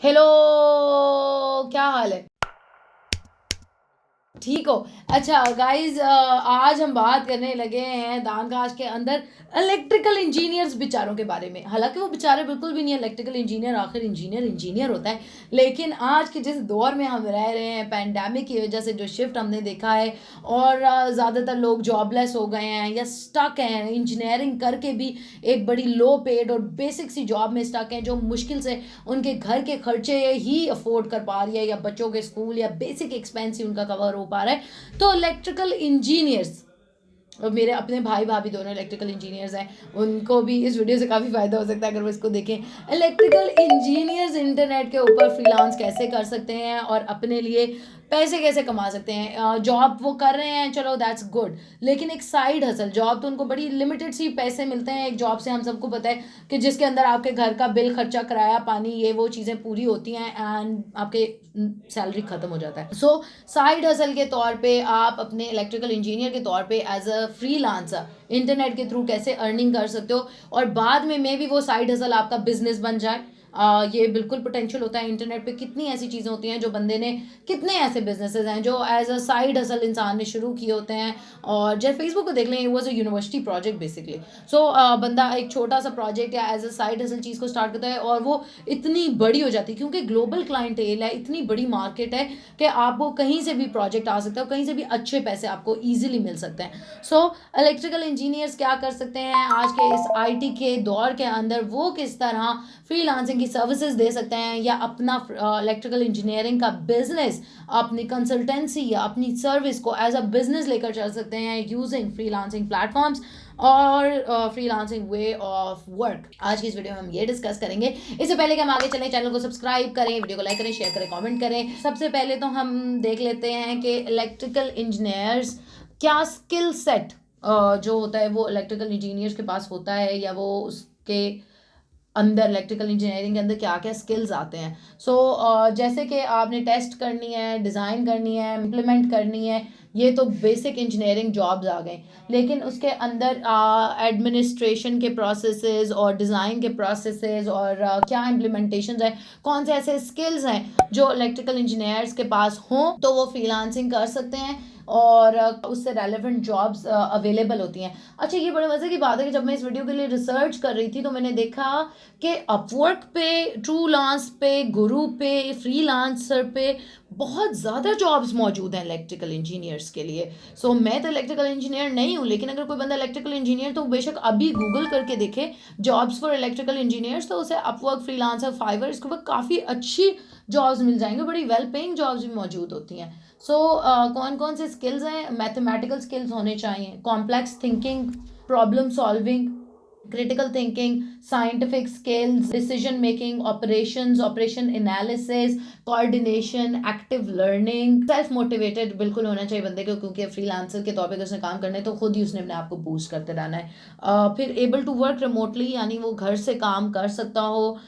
Hello, क्या हाल है? ठीक हो? अच्छा गाइस, आज हम बात करने लगे हैं दानकाश के अंदर इलेक्ट्रिकल इंजीनियर्स बेचारों के बारे में। हालांकि वो बेचारे बिल्कुल भी नहीं है इलेक्ट्रिकल इंजीनियर, आखिर इंजीनियर इंजीनियर होता है। लेकिन आज के जिस दौर में हम रह रहे हैं, पैंडेमिक की वजह से जो शिफ्ट हमने देखा है, और ज़्यादातर लोग जॉबलेस हो गए हैं या स्टक हैं इंजीनियरिंग करके भी एक बड़ी लो पेड और बेसिक सी जॉब में स्टक हैं, जो मुश्किल से उनके घर के खर्चे ही अफोर्ड कर पा रही है, या बच्चों के स्कूल या बेसिक एक्सपेंस ही उनका कवर हो पा रहा है। तो इलेक्ट्रिकल इंजीनियर्स, और मेरे अपने भाई भाभी दोनों इलेक्ट्रिकल इंजीनियर्स हैं, उनको भी इस वीडियो से काफ़ी फ़ायदा हो सकता है अगर वो इसको देखें। इलेक्ट्रिकल इंजीनियर्स इंटरनेट के ऊपर फ्रीलांस कैसे कर सकते हैं और अपने लिए पैसे कैसे कमा सकते हैं। जॉब वो कर रहे हैं, चलो दैट्स गुड, लेकिन एक साइड हसल जॉब तो उनको बड़ी लिमिटेड सी पैसे मिलते हैं। एक जॉब से हम सबको पता है कि जिसके अंदर आपके घर का बिल, खर्चा, किराया, पानी, ये वो चीज़ें पूरी होती हैं एंड आपके सैलरी ख़त्म हो जाता है। सो साइड हसल के तौर पे आप अपने इलेक्ट्रिकल इंजीनियर के तौर पे एज अ फ्रीलांसर इंटरनेट के थ्रू कैसे अर्निंग कर सकते हो, और बाद में मे भी वो साइड हसल आपका बिजनेस बन जाए। ये बिल्कुल पोटेंशियल होता है। इंटरनेट पे कितनी ऐसी चीज़ें होती हैं जो बंदे ने, कितने ऐसे बिजनेसेस हैं जो एज अ साइड हसल इंसान ने शुरू किए होते हैं। और जैसे फेसबुक को देख लें, वो यूनिवर्सिटी प्रोजेक्ट बेसिकली। सो बंदा एक छोटा सा प्रोजेक्ट या एज अ साइड हसल चीज़ को स्टार्ट करता है और वो इतनी बड़ी हो जाती है, क्योंकि ग्लोबल क्लाइंटेल है, इतनी बड़ी मार्केट है कि आपको कहीं से भी प्रोजेक्ट आ सकता है, कहीं से भी अच्छे पैसे आपको ईजिली मिल सकते हैं। सो इलेक्ट्रिकल इंजीनियर्स क्या कर सकते हैं आज के इस आईटी के दौर के अंदर, वो किस तरह फ्रीलांसिंग की सर्विसेज दे सकते हैं, या अपना इलेक्ट्रिकल इंजीनियरिंग का बिजनेस, अपनी कंसल्टेंसी या अपनी सर्विस को एज अ बिजनेस लेकर चल सकते हैं यूजिंग फ्रीलांसिंग प्लेटफॉर्म्स और फ्रीलांसिंग वे ऑफ वर्क। आज की इस वीडियो में हम ये डिस्कस करेंगे। इससे पहले कि हम आगे चलें, चैनल को सब्सक्राइब करें, वीडियो को लाइक करें, शेयर करें, कमेंट करें। सबसे पहले तो हम देख लेते हैं कि इलेक्ट्रिकल इंजीनियर्स क्या स्किल सेट जो होता है वो इलेक्ट्रिकल इंजीनियर्स के पास होता है, या वो उसके अंदर इलेक्ट्रिकल इंजीनियरिंग के अंदर क्या क्या स्किल्स आते हैं। सो जैसे कि आपने टेस्ट करनी है, डिज़ाइन करनी है, इम्प्लीमेंट करनी है, ये तो बेसिक इंजीनियरिंग जॉब्स आ गए। लेकिन उसके अंदर एडमिनिस्ट्रेशन के प्रोसेसेस और डिज़ाइन के प्रोसेसेस और क्या इम्प्लीमेंटेशन है, कौन से ऐसे स्किल्स हैं जो इलेक्ट्रिकल इंजीनियर्स के पास हों तो वो फ्रीलांसिंग कर सकते हैं और उससे रेलेवेंट जॉब्स अवेलेबल होती हैं। अच्छा, ये बड़े मज़े की बात है कि जब मैं इस वीडियो के लिए रिसर्च कर रही थी तो मैंने देखा कि अपवर्क पे, ट्रूलांस पे, गुरु पे, फ्रीलांसर पे बहुत ज़्यादा जॉब्स मौजूद हैं इलेक्ट्रिकल इंजीनियर्स के लिए। सो मैं तो इलेक्ट्रिकल इंजीनियर नहीं हूँ, लेकिन अगर कोई बंदा इलेक्ट्रिकल इंजीनियर तो बेशक अभी गूगल करके देखे जॉब्स फॉर इलेक्ट्रिकल इंजीनियर्स, तो उसे अपवर्क, फ्रीलांसर, फाइवर, इसके ऊपर काफ़ी अच्छी जॉब्स मिल जाएंगे, बड़ी वेल पेइंग जॉब्स भी मौजूद होती हैं। सो कौन कौन से स्किल्स हैं? मैथमेटिकल स्किल्स होने चाहिए, complex thinking, problem solving, critical thinking, scientific skills, decision making, operations, operation analysis, coordination, active learning, self motivated बिल्कुल होना चाहिए बंदे को, क्योंकि फ्रीलांसर के तौर पे उसने काम करना है तो खुद ही उसने अपने आप को बूस्ट करते रहना है। फिर एबल टू वर्क रिमोटली, यानी वो घर से काम कर सकता हो,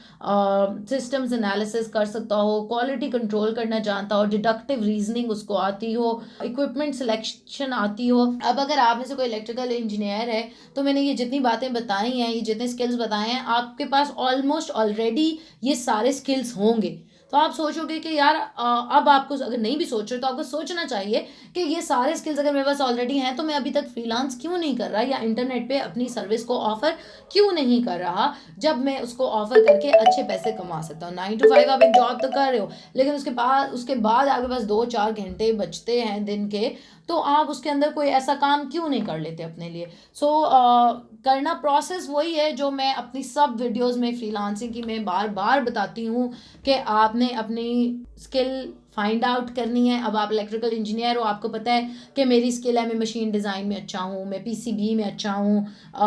सिस्टम्स एनालिसिस कर सकता हो, क्वालिटी कंट्रोल करना जानता हो, डिडक्टिव रीजनिंग उसको आती हो, इक्विपमेंट सिलेक्शन आती हो। अब अगर आप में से कोई इलेक्ट्रिकल इंजीनियर है तो मैंने ये जितनी बातें बताई हैं, ये जितने स्किल्स बताए हैं, आपके पास ऑलमोस्ट ऑलरेडी ये सारे स्किल्स होंगे। तो आप सोचोगे कि यार अब आपको, अगर नहीं भी सोच रहे तो आपको सोचना चाहिए कि ये सारे स्किल्स अगर मेरे पास ऑलरेडी हैं तो मैं अभी तक फ्रीलांस क्यों नहीं कर रहा, या इंटरनेट पे अपनी सर्विस को ऑफर क्यों नहीं कर रहा, जब मैं उसको ऑफर करके अच्छे पैसे कमा सकता हूँ। 9 to 5 आप एक जॉब तो कर रहे हो, लेकिन उसके बाद आपके पास 2-4 घंटे बचते हैं दिन के, तो आप उसके अंदर कोई ऐसा काम क्यों नहीं कर लेते अपने लिए। सो करना प्रोसेस वही है जो मैं अपनी सब वीडियोस में फ्रीलांसिंग की मैं बार बार बताती हूँ कि आपने अपनी स्किल फाइंड आउट करनी है। अब आप इलेक्ट्रिकल इंजीनियर हो, आपको पता है कि मेरी स्किल है, मैं मशीन डिज़ाइन में अच्छा हूँ, मैं पीसीबी में अच्छा हूँ,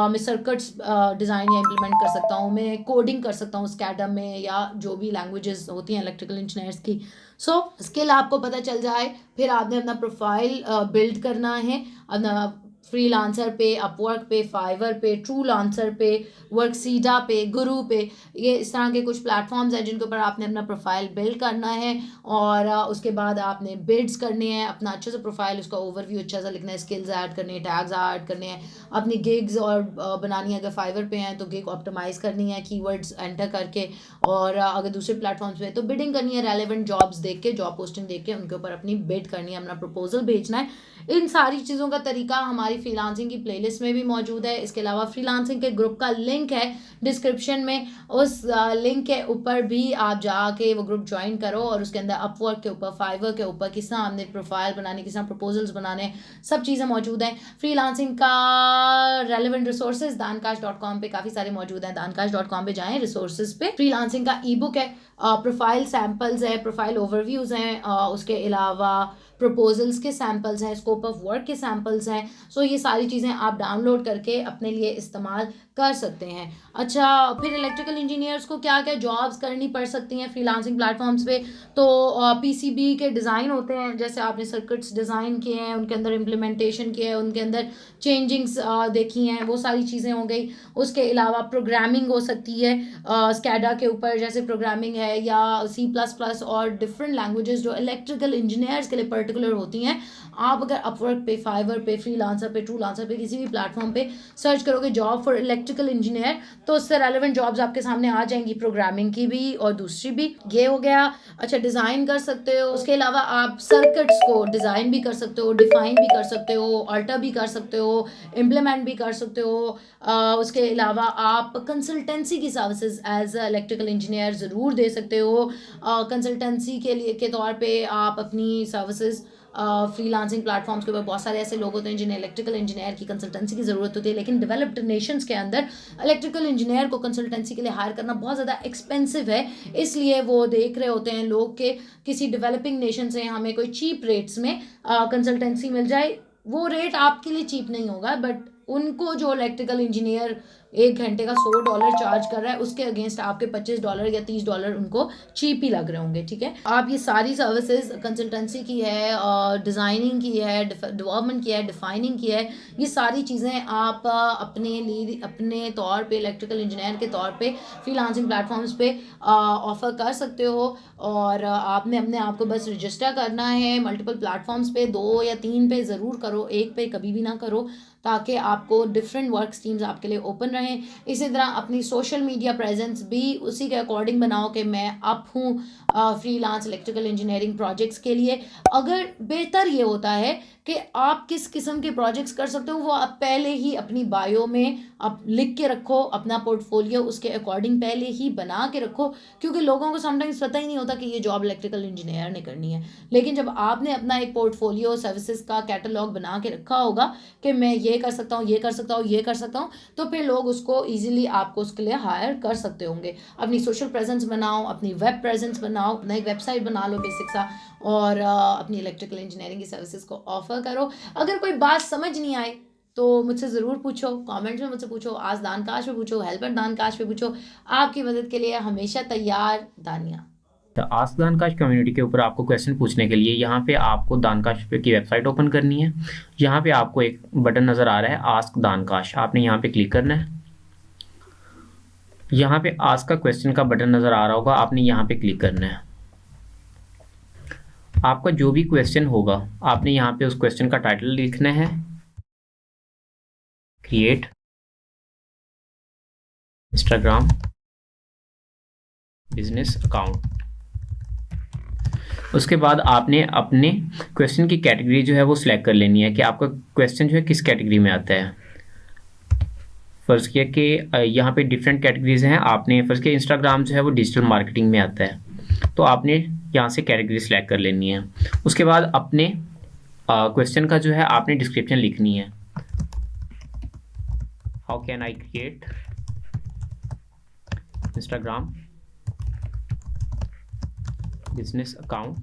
मैं सर्किट्स डिज़ाइन या इम्प्लीमेंट कर सकता हूँ, मैं कोडिंग कर सकता हूँ स्कैडा में, या जो भी लैंग्वेजेस होती हैं इलेक्ट्रिकल इंजीनियर्स की। स्किल आपको पता चल जाए, फिर आपने अपना प्रोफाइल बिल्ड करना है, अपना फ्रीलांसर पे, अपवर्क पे, फाइवर पे, ट्रू लांसर पे, वर्कसीडा पे, गुरु पे, ये इस तरह के कुछ प्लेटफॉर्म्स हैं जिनके ऊपर आपने अपना प्रोफाइल बिल्ड करना है और उसके बाद आपने बिड्स करने हैं, अपना अच्छे से प्रोफाइल, उसका ओवरव्यू अच्छा सा लिखना है, स्किल्स ऐड करने हैं, टैग्स ऐड करने हैं, अपनी गिग्स और बनानी है। अगर फाइवर पे हैं तो गिग ऑप्टिमाइज़ करनी है कीवर्ड्स एंटर करके, और अगर दूसरे प्लेटफॉर्म्स पे तो बिडिंग करनी है, रेलेवेंट जॉब्स देख के, जॉब पोस्टिंग देख के उनके ऊपर अपनी बिड करनी है, अपना प्रपोजल भेजना है। इन सारी चीज़ों का तरीका हमारी फ्रीलांसिंग की प्लेलिस्ट में भी मौजूद है। इसके अलावा फ्रीलांसिंग के ग्रुप का लिंक है डिस्क्रिप्शन में, उस लिंक के ऊपर भी आप जाके वो ग्रुप ज्वाइन करो और उसके अंदर अपवर्क के ऊपर, फाइवर के ऊपर किस तरह हमने प्रोफाइल बनाने, किस तरह प्रपोजल्स बनाने, सब चीज़ें मौजूद हैं। फ्रीलांसिंग का रेलिवेंट रिसोर्सेज दानकाश.com पे काफ़ी सारे मौजूद हैं, दानकाश.com पे जाएं, रिसोर्सेज पे फ्रीलांसिंग का ई बुक है, प्रोफाइल सैम्पल्स है, प्रोफाइल ओवरव्यूज़ हैं, उसके अलावा प्रपोजल्स के सैम्पल्स हैं, स्कोप ऑफ वर्क के सैम्पल्स हैं। सो ये सारी चीज़ें आप डाउनलोड करके अपने लिए इस्तेमाल कर सकते हैं। अच्छा, फिर इलेक्ट्रिकल इंजीनियर्स को क्या क्या जॉब्स करनी पड़ सकती हैं फ्रीलांसिंग प्लेटफॉर्म्स पे, तो पीसीबी के डिज़ाइन होते हैं, जैसे आपने सर्किट्स डिज़ाइन किए हैं, उनके अंदर इम्प्लीमेंटेशन किए हैं, उनके अंदर चेंजिंग्स देखी हैं, वो सारी चीज़ें हो गई। उसके अलावा प्रोग्रामिंग हो सकती है स्कैडा के ऊपर, जैसे प्रोग्रामिंग है, या C++ और डिफरेंट लैंग्वेजेस जो इलेक्ट्रिकल इंजीनियर्स के लिए पर्टिकुलर होती हैं। आप अगर अपवर्क पे, फाइवर पे, फ्रीलांसर पे, ट्रू लांसर पे, किसी भी प्लेटफॉर्म पे सर्च करोगे जॉब फॉर इलेक्ट्रिकल इंजीनियर, तो उससे रेलेवेंट जॉब्स आपके सामने आ जाएंगी, प्रोग्रामिंग की भी और दूसरी भी। ये हो गया। अच्छा, डिज़ाइन कर सकते हो, उसके अलावा आप सर्किट्स को डिज़ाइन भी कर सकते हो, डिफाइन भी कर सकते हो, अल्टर भी कर सकते हो, इम्प्लीमेंट भी कर सकते हो। उसके अलावा आप कंसल्टेंसी की सर्विसेज एज इलेक्ट्रिकल इंजीनियर ज़रूर दे सकते हो। कंसल्टेंसी के लिए के तौर पे आप अपनी सर्विसेज फ्रीलांसिंग प्लेटफॉर्म्स के ऊपर, बहुत सारे ऐसे लोग होते हैं जिन्हें इलेक्ट्रिकल इंजीनियर की कंसल्टेंसी की ज़रूरत होती है, लेकिन डेवलप्ड नेशंस के अंदर इलेक्ट्रिकल इंजीनियर को कंसल्टेंसी के लिए हायर करना बहुत ज़्यादा एक्सपेंसिव है। इसलिए वो देख रहे होते हैं लोग कि किसी डेवलपिंग नेशन से हमें कोई चीप रेट्स में कंसल्टेंसी मिल जाए। वो रेट आपके लिए चीप नहीं होगा, बट उनको जो इलेक्ट्रिकल इंजीनियर 1 घंटे का $100 चार्ज कर रहा है, उसके अगेंस्ट आपके $25 या $30 उनको चीप ही लग रहे होंगे। ठीक है, आप ये सारी सर्विसेज कंसल्टेंसी की है, डिज़ाइनिंग की है, डेवलपमेंट की है, डिफाइनिंग की है, ये सारी चीज़ें आप अपने लिए, अपने तौर पे इलेक्ट्रिकल इंजीनियर के तौर पे फ्रीलांसिंग प्लेटफॉर्म्स पे ऑफ़र कर सकते हो। और आपने अपने आप को बस रजिस्टर करना है मल्टीपल प्लेटफॉर्म्स पे, 2 या 3 पे ज़रूर करो, एक पे कभी भी ना करो, ताकि आपको डिफरेंट वर्क स्ट्रीम्स आपके लिए ओपन रहें। इसी तरह अपनी सोशल मीडिया प्रेजेंस भी उसी के अकॉर्डिंग बनाओ कि मैं अप हूँ फ्रीलांस इलेक्ट्रिकल इंजीनियरिंग प्रोजेक्ट्स के लिए। अगर बेहतर ये होता है कि आप किस किस्म के प्रोजेक्ट्स कर सकते हो, वो आप पहले ही अपनी बायो में आप लिख के रखो, अपना पोर्टफोलियो उसके अकॉर्डिंग पहले ही बना के रखो, क्योंकि लोगों को समटाइम्स पता ही नहीं होता कि ये जॉब इलेक्ट्रिकल इंजीनियर ने करनी है। लेकिन जब आपने अपना एक पोर्टफोलियो सर्विसेज का कैटलॉग बना के रखा होगा कि मैं ये कर सकता हूँ, ये कर सकता हूँ, ये कर सकता हूँ, तो फिर लोग उसको ईजिली आपको उसके लिए हायर कर सकते होंगे। अपनी सोशल प्रेजेंस बनाओ, अपनी वेब प्रेजेंस बनाओ, अपना एक वेबसाइट बना लो बेसिक सा, और अपनी इलेक्ट्रिकल इंजीनियरिंग की सर्विसेज को ऑफर करो। अगर कोई बात समझ नहीं आए तो मुझसे ज़रूर पूछो, कमेंट्स में मुझसे पूछो, आज दानकाश पे पूछो, हेल्प@दानकाश पे पूछो। आपकी मदद के लिए हमेशा तैयार, दानिया। तो आस्क दानकाश कम्युनिटी के ऊपर आपको क्वेश्चन पूछने के लिए यहाँ पे आपको दानकाश पे की वेबसाइट ओपन करनी है। यहाँ पे आपको एक बटन नज़र आ रहा है आस्क दानकाश, आपने यहाँ पे क्लिक करना है। यहाँ पे आस्क का क्वेश्चन का बटन नज़र आ रहा होगा, आपने यहाँ पे क्लिक करना है। आपका जो भी क्वेश्चन होगा आपने यहाँ पे उस क्वेश्चन का टाइटल लिखना है, क्रिएट इंस्टाग्राम बिजनेस अकाउंट। उसके बाद आपने अपने क्वेश्चन की कैटेगरी जो है वो सिलेक्ट कर लेनी है कि आपका क्वेश्चन जो है किस कैटेगरी में आता है। फ़र्ज़ किया कि यहाँ पे डिफरेंट कैटेगरीज हैं, आपने फ़र्ज़ किया इंस्टाग्राम जो है वो डिजिटल मार्केटिंग में आता है, तो आपने यहाँ से कैटेगरी सिलेक्ट कर लेनी है। उसके बाद अपने क्वेश्चन का जो है आपने डिस्क्रिप्शन लिखनी है। How can I create Instagram business account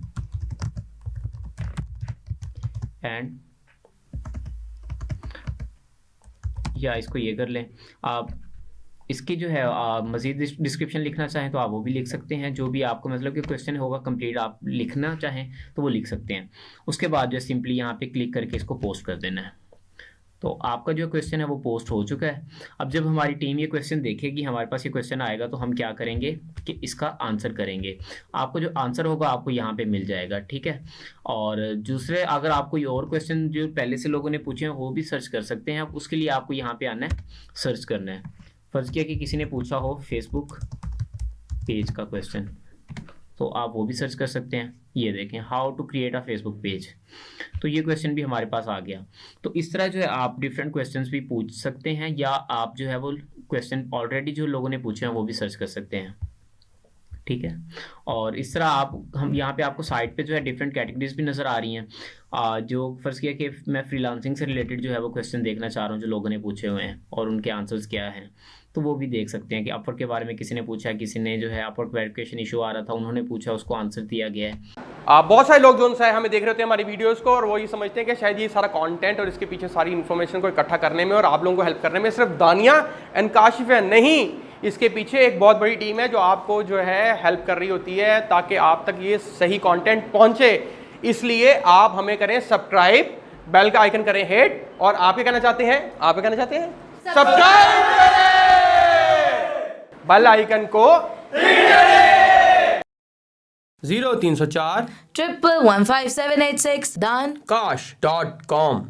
and, या इसको ये कर लें आप। इसकी जो है मज़ीद डिस्क्रिप्शन लिखना चाहें तो आप वो भी लिख सकते हैं, जो भी आपको मतलब कि क्वेश्चन होगा कंप्लीट आप लिखना चाहें तो वो लिख सकते हैं। उसके बाद जो सिंपली यहाँ पे क्लिक करके इसको पोस्ट कर देना है। तो आपका जो क्वेश्चन है वो पोस्ट हो चुका है। अब जब हमारी टीम ये क्वेश्चन देखेगी, हमारे पास ये क्वेश्चन आएगा, तो हम क्या करेंगे कि इसका आंसर करेंगे। आपको जो आंसर होगा आपको यहाँ पे मिल जाएगा, ठीक है। और दूसरे, अगर आप कोई और क्वेश्चन जो पहले से लोगों ने पूछे हैं वो भी सर्च कर सकते हैं। अब उसके लिए आपको यहाँ पे आना है, सर्च करना है। फर्ज किया कि किसी ने पूछा हो फेसबुक पेज का क्वेश्चन, तो आप वो भी सर्च कर सकते हैं। ये देखें, how to create a Facebook page, तो ये क्वेश्चन भी हमारे पास आ गया। तो इस तरह जो है आप डिफरेंट क्वेश्चंस भी पूछ सकते हैं, या आप जो है वो क्वेश्चन ऑलरेडी जो लोगों ने पूछे हैं वो भी सर्च कर सकते हैं, ठीक है। और इस तरह हम यहाँ पे आपको साइट पे जो है डिफरेंट कैटेगरीज भी नज़र आ रही हैं। जो फर्ज किया कि मैं फ्रीलांसिंग से रिलेटेड जो है वो क्वेश्चन देखना चाह रहा हूँ जो लोगों ने पूछे हुए हैं और उनके आंसर्स क्या हैं, तो वो भी देख सकते हैं कि अपवर्क के बारे में किसी ने पूछा है, किसी ने जो है अपवर्क वेरिफिकेशन इशू आ रहा था उन्होंने पूछा, उसको आंसर दिया गया है। बहुत सारे लोग जो है हमें देख रहे होते हैं हमारी वीडियोस को, और वो ये समझते हैं कि शायद ये सारा कंटेंट और इसके पीछे सारी इन्फॉर्मेशन को इकट्ठा करने में और आप लोगों को हेल्प करने में सिर्फ दानिया एंड काशिफ है। नहीं, इसके पीछे एक बहुत बड़ी टीम है जो आपको जो है हेल्प कर रही होती है ताकि आप तक ये सही कंटेंट पहुंचे। इसलिए आप हमें करें सब्सक्राइब, बेल का आइकन करें हिट, और आप क्या कहना चाहते हैं? आप क्या कहना चाहते हैं? सब्सक्राइब करें, बेल आइकन को 0304 1115786 दान kash.com